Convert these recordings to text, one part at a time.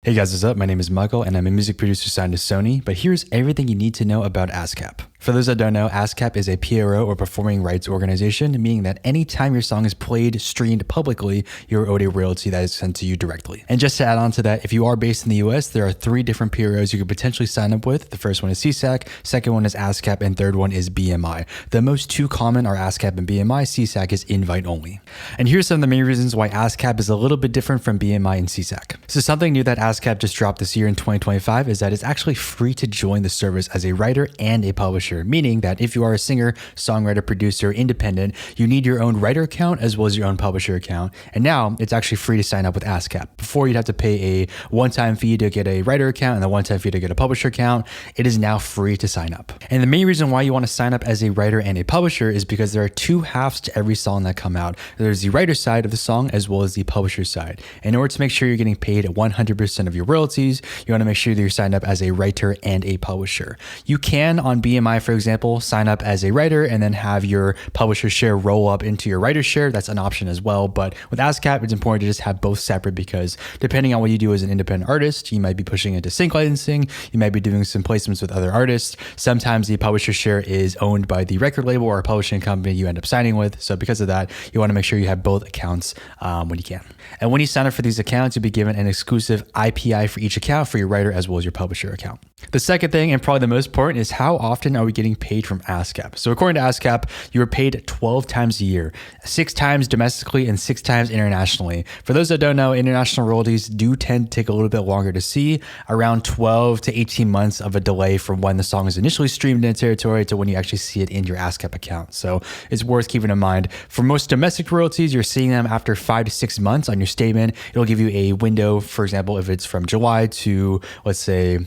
Hey guys, what's up? My name is Michael and I'm a music producer signed to Sony, but here's everything you need to know about ASCAP. For those that don't know, ASCAP is a PRO or performing rights organization, meaning that anytime your song is played, streamed publicly, you're owed a royalty that is sent to you directly. And just to add on to that, if you are based in the US, there are 3 different PROs you could potentially sign up with. The first one is CSAC, second one is ASCAP, and third one is BMI. The most 2 common are ASCAP and BMI. CSAC is invite only. And here's some of the main reasons why ASCAP is a little bit different from BMI and CSAC. So something new that ASCAP just dropped this year in 2025 is that it's actually free to join the service as a writer and a publisher, meaning that if you are a singer, songwriter, producer, independent, you need your own writer account as well as your own publisher account. And now it's actually free to sign up with ASCAP. Before you'd have to pay a one-time fee to get a writer account and a one-time fee to get a publisher account. It is now free to sign up. And the main reason why you want to sign up as a writer and a publisher is because there are 2 halves to every song that come out. There's the writer side of the song as well as the publisher side. In order to make sure you're getting paid 100% of your royalties, you want to make sure that you're signed up as a writer and a publisher. You can on BMI, for example, sign up as a writer and then have your publisher share roll up into your writer share. That's an option as well. But with ASCAP, it's important to just have both separate because depending on what you do as an independent artist, you might be pushing into sync licensing. You might be doing some placements with other artists. Sometimes the publisher share is owned by the record label or a publishing company you end up signing with. So because of that, you want to make sure you have both accounts when you can. And when you sign up for these accounts, you'll be given an exclusive IPI for each account for your writer as well as your publisher account. The second thing, and probably the most important, is how often are we getting paid from ASCAP? So according to ASCAP, you are paid 12 times a year, 6 times domestically and 6 times internationally. For those that don't know, international royalties do tend to take a little bit longer to see, around 12 to 18 months of a delay from when the song is initially streamed in a territory to when you actually see it in your ASCAP account. So it's worth keeping in mind. For most domestic royalties, you're seeing them after 5 to 6 months on your statement. It'll give you a window, for example, if it's from July to, let's say,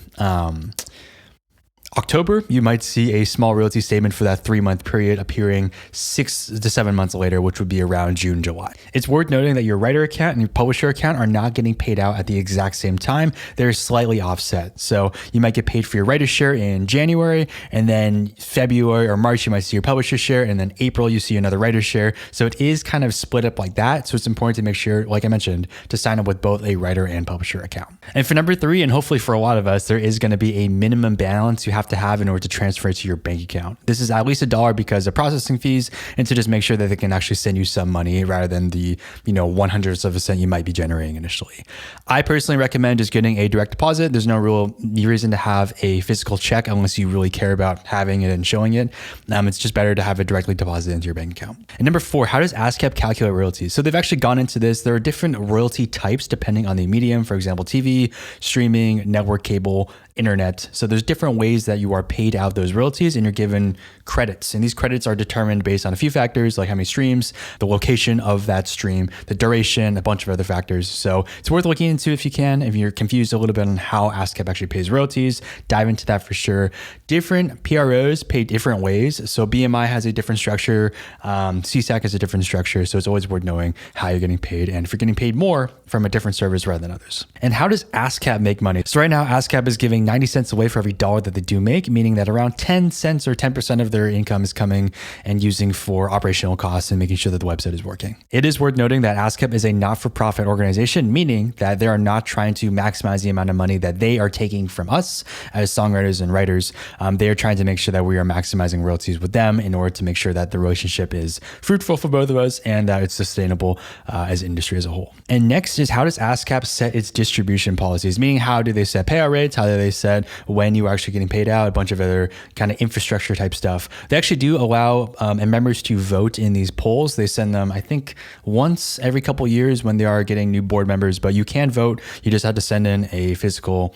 October, you might see a small royalty statement for that 3-month period appearing 6 to 7 months later, which would be around June, July. It's worth noting that your writer account and your publisher account are not getting paid out at the exact same time. They're slightly offset. So you might get paid for your writer share in January, and then February or March, you might see your publisher share, and then April, you see another writer share. So it is kind of split up like that. So it's important to make sure, like I mentioned, to sign up with both a writer and publisher account. And for number 3, and hopefully for a lot of us, there is going to be a minimum balance you have to have in order to transfer it to your bank account. This is at least $1 because of processing fees and to just make sure that they can actually send you some money rather than the 100ths of a cent you might be generating initially. I personally recommend just getting a direct deposit. There's no real reason to have a physical check unless you really care about having it and showing it. It's just better to have it directly deposited into your bank account. And number 4, how does ASCAP calculate royalties? So they've actually gone into this. There are different royalty types depending on the medium. For example, TV, streaming, network cable, internet. So there's different ways that you are paid out those royalties and you're given credits. And these credits are determined based on a few factors like how many streams, the location of that stream, the duration, a bunch of other factors. So it's worth looking into if you can. If you're confused a little bit on how ASCAP actually pays royalties, dive into that for sure. Different PROs pay different ways. So BMI has a different structure. CSAC has a different structure. So it's always worth knowing how you're getting paid and if you're getting paid more from a different service rather than others. And how does ASCAP make money? So right now, ASCAP is giving 90 cents away for every $1 that they do make, meaning that around 10 cents or 10% of their income is coming and using for operational costs and making sure that the website is working. It is worth noting that ASCAP is a not-for-profit organization, meaning that they are not trying to maximize the amount of money that they are taking from us as songwriters and writers. They are trying to make sure that we are maximizing royalties with them in order to make sure that the relationship is fruitful for both of us and that it's sustainable as an industry as a whole. And next is how does ASCAP set its distribution policies, meaning how do they set payout rates, how do they set when you are actually getting paid out, a bunch of other kind of infrastructure type stuff. They actually do allow members to vote in these polls. They send them, I think, once every couple of years when they are getting new board members, but you can vote. You just have to send in a physical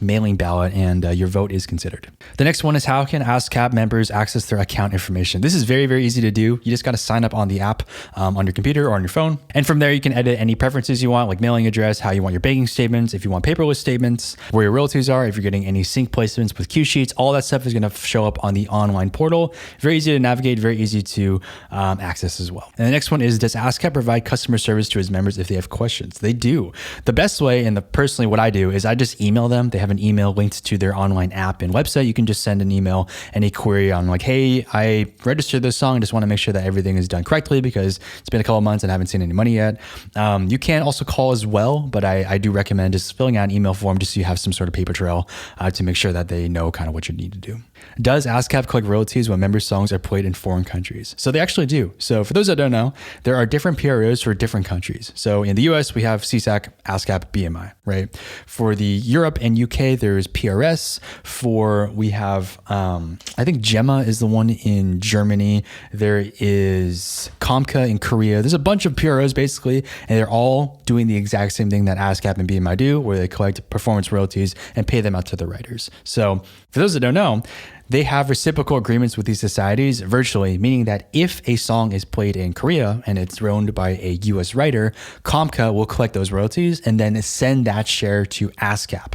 mailing ballot and your vote is considered. The next one is how can ASCAP members access their account information? This is very, very easy to do. You just got to sign up on the app on your computer or on your phone. And from there, you can edit any preferences you want, like mailing address, how you want your banking statements, if you want paperless statements, where your royalties are, if you're getting any sync placements with cue sheets, all that stuff is going to show up on the online portal. Very easy to navigate, very easy to access as well. And the next one is, does ASCAP provide customer service to its members if they have questions? They do. The best way, and personally what I do, is I just just email them. They have an email linked to their online app and website. You can just send an email and a query on like, hey, I registered this song. Just want to make sure that everything is done correctly because it's been a couple months and I haven't seen any money yet. You can also call as well, but I do recommend just filling out an email form just so you have some sort of paper trail to make sure that they know kind of what you need to do. Does ASCAP collect royalties when member songs are played in foreign countries? So they actually do. So for those that don't know, there are different PROs for different countries. So in the US, we have CSAC, ASCAP, BMI, right? For the Europe and UK, there's PRS. We have, I think GEMA is the one in Germany. There is COMCA in Korea. There's a bunch of PROs basically, and they're all doing the exact same thing that ASCAP and BMI do, where they collect performance royalties and pay them out to the writers. So for those that don't know, they have reciprocal agreements with these societies virtually, meaning that if a song is played in Korea and it's owned by a US writer, COMCA will collect those royalties and then send that share to ASCAP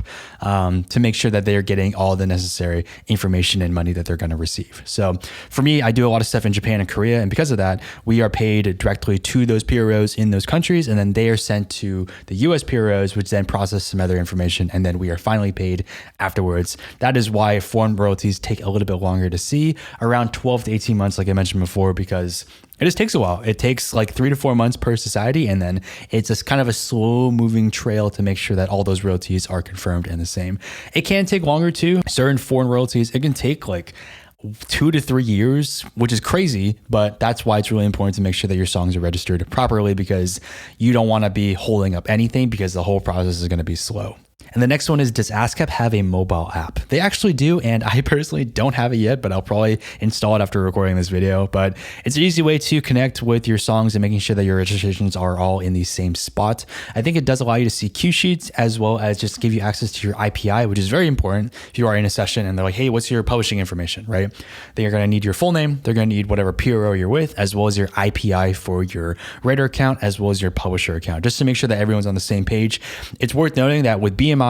to make sure that they're getting all the necessary information and money that they're going to receive. So for me, I do a lot of stuff in Japan and Korea, and because of that, we are paid directly to those PROs in those countries, and then they are sent to the US PROs, which then process some other information, and then we are finally paid afterwards. That is why foreign royalties take a little bit longer to see, around 12 to 18 months, like I mentioned before, because it just takes a while. It takes like 3 to 4 months per society, and then it's just kind of a slow moving trail to make sure that all those royalties are confirmed and the same. It can take longer too. Certain foreign royalties, it can take like 2 to 3 years, which is crazy, but that's why it's really important to make sure that your songs are registered properly, because you don't want to be holding up anything because the whole process is going to be slow. And the next one is, does ASCAP have a mobile app? They actually do, and I personally don't have it yet, but I'll probably install it after recording this video. But it's an easy way to connect with your songs and making sure that your registrations are all in the same spot. I think it does allow you to see cue sheets as well as just give you access to your IPI, which is very important if you are in a session and they're like, hey, what's your publishing information, right? They're going to need your full name. They're going to need whatever PRO you're with, as well as your IPI for your writer account, as well as your publisher account, just to make sure that everyone's on the same page. It's worth noting that with BMI,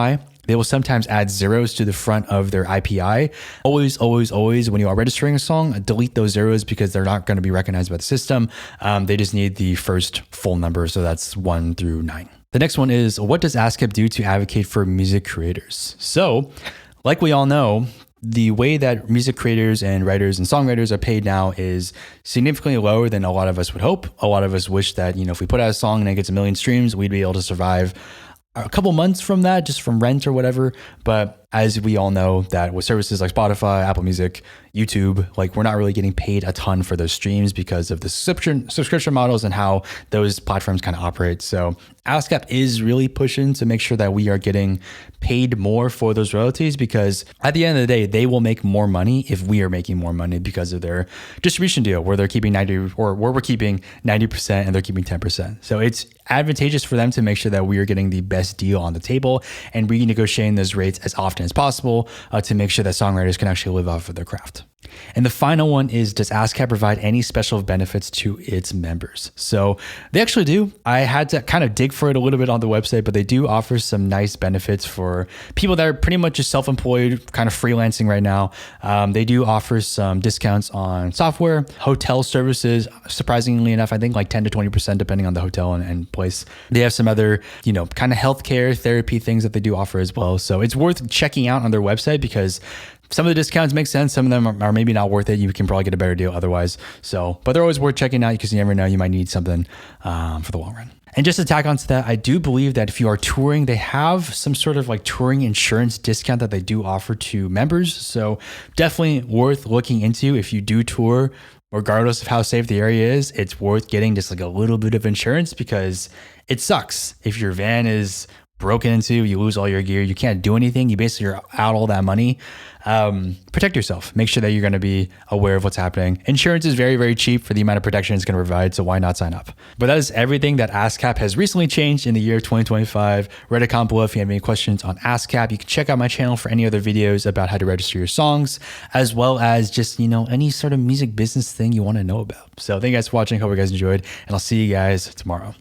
they will sometimes add zeros to the front of their IPI. Always, always, always, when you are registering a song, delete those zeros because they're not going to be recognized by the system. They just need the first full number. So that's 1 through 9. The next one is, what does ASCAP do to advocate for music creators? So like we all know, the way that music creators and writers and songwriters are paid now is significantly lower than a lot of us would hope. A lot of us wish that, if we put out a song and it gets 1 million streams, we'd be able to survive a couple months from that, just from rent or whatever. But as we all know, that with services like Spotify, Apple Music, YouTube, like we're not really getting paid a ton for those streams because of the subscription models and how those platforms kind of operate. So ASCAP is really pushing to make sure that we are getting paid more for those royalties, because at the end of the day, they will make more money if we are making more money because of their distribution deal, where they're keeping 90, or where we're keeping 90% and they're keeping 10%. So it's advantageous for them to make sure that we are getting the best deal on the table and renegotiating those rates as often as possible to make sure that songwriters can actually live off of their craft. And the final one is, does ASCAP provide any special benefits to its members? So they actually do. I had to kind of dig for it a little bit on the website, but they do offer some nice benefits for people that are pretty much just self-employed, kind of freelancing right now. They do offer some discounts on software, hotel services, surprisingly enough, I think like 10 to 20% depending on the hotel and place. They have some other, kind of healthcare, therapy things that they do offer as well. So it's worth checking out on their website, because some of the discounts make sense. Some of them are maybe not worth it. You can probably get a better deal otherwise. But they're always worth checking out because you never know, you might need something for the long run. And just to tack onto that, I do believe that if you are touring, they have some sort of like touring insurance discount that they do offer to members. So definitely worth looking into if you do tour, regardless of how safe the area is. It's worth getting just like a little bit of insurance, because it sucks if your van is broken into, you lose all your gear, you can't do anything, you basically are out all that money. Protect yourself. Make sure that you're going to be aware of what's happening. Insurance is very, very cheap for the amount of protection it's going to provide, so why not sign up? But that is everything that ASCAP has recently changed in the year 2025. Read a comment below if you have any questions on ASCAP. You can check out my channel for any other videos about how to register your songs, as well as just, any sort of music business thing you want to know about. So thank you guys for watching. Hope you guys enjoyed, and I'll see you guys tomorrow.